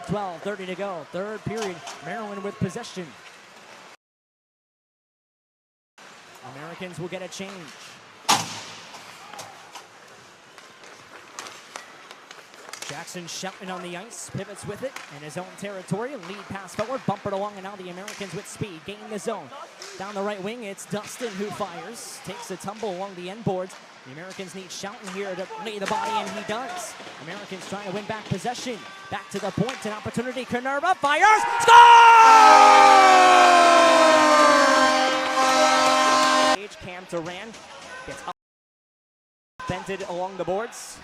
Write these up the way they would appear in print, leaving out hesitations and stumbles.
12:30 to go. Third period, Maryland with possession. Americans will get a change. Jackson shouting on the ice, pivots with it in his own territory. Lead pass forward, bumpered along, and now the Americans with speed, gaining the zone. Down the right wing, it's Dustin who fires, takes a tumble along the end boards. The Americans need Shoughton here to lay the body, and he does. Americans trying to win back possession. Back to the point, an opportunity. Konner Powell fires, score! Cam Duran gets up, bended along the boards.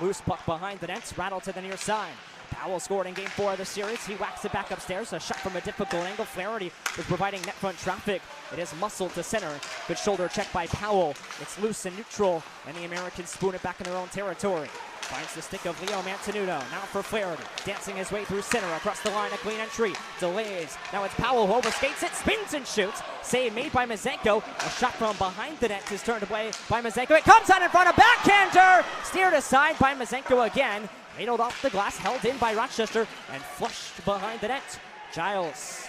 Loose puck behind the nets, rattled to the near side. Powell scored in game 4 of the series. He whacks it back upstairs. A shot from a difficult angle. Flaherty was providing net front traffic. It is muscled to center. Good shoulder check by Powell. It's loose and neutral, and the Americans spoon it back in their own territory. Finds the stick of Leo Mantenuto. Now for Flaherty. Dancing his way through center. Across the line, a clean entry. Delays. Now it's Powell who overskates it. Spins and shoots. Save made by Mazenko. A shot from behind the net is turned away by Mazenko. It comes out in front of backhander. Steered aside by Mazenko again. Ladled off the glass. Held in by Rochester. And flushed behind the net. Giles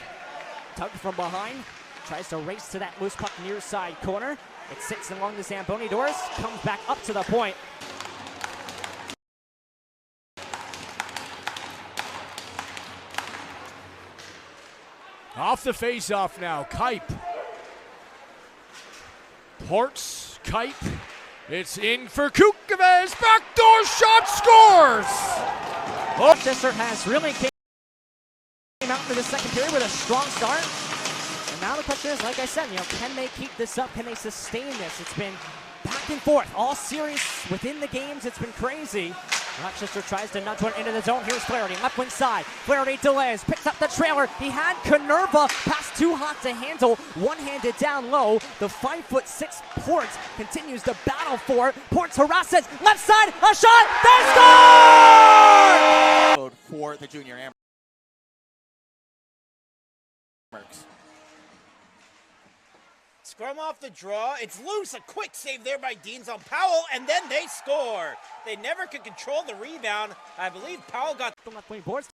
tugged from behind. Tries to race to that loose puck near side corner. It sits along the Zamboni doors. Comes back up to the point. Off the face-off now, Kipe. Ports, Kipe. It's in for Kukovez. Backdoor shot, scores! Rochester has really came out into the second period with a strong start. And now the question is, like I said, can they keep this up? Can they sustain this? It's been back and forth all series within the games. It's been crazy. Rochester tries to nudge one into the zone. Here's Flaherty, left wing side. Flaherty delays, picks up the trailer. He had Konner Powell, pass too hot to handle. One-handed down low. The 5'6" Ports continues to battle for it. Ports harasses, left side, a shot, they score! For the junior Amherst. Scrum off the draw. It's loose. A quick save there by Deans on Powell, and then they score. They never could control the rebound. I believe Powell got the left wing boards.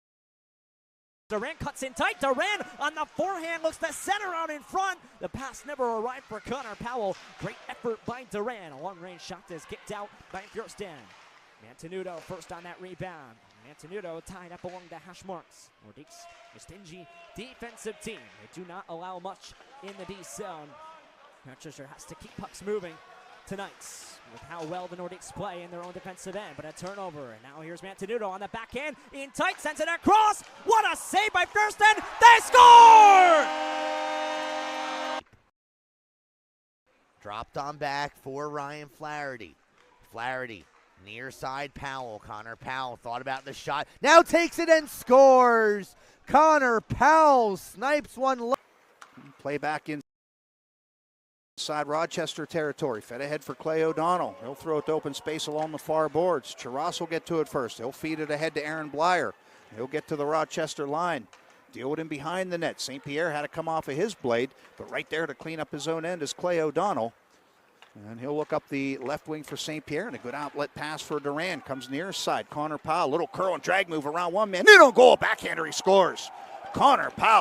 Duran cuts in tight. Duran on the forehand looks the center out in front. The pass never arrived for Konner Powell. Great effort by Duran. A long-range shot is kicked out by Fjörstan. Mantenuto first on that rebound. Mantenuto tied up along the hash marks. Nordiques, a stingy defensive team. They do not allow much in the D zone. Rochester has to keep pucks moving tonight with how well the Nordiques play in their own defensive end. But a turnover, and now here's Mantenuto on the backhand. In tight, sends it across. What a save by Fjörstan. They score! Dropped on back for Ryan Flaherty. Flaherty, near side Powell. Konner Powell thought about the shot. Now takes it and scores. Konner Powell snipes one low. Play back inside Rochester territory. Fed ahead for Clay O'Donnell. He'll throw it to open space along the far boards. Charras will get to it first. He'll feed it ahead to Aaron Blyer. He'll get to the Rochester line. Deal with him behind the net. St. Pierre had to come off of his blade, but right there to clean up his own end is Clay O'Donnell. And he'll look up the left wing for St. Pierre, and a good outlet pass for Duran. Comes near side. Konner Powell, little curl and drag move around one man. They don't goal. Backhander, he scores. Konner Powell.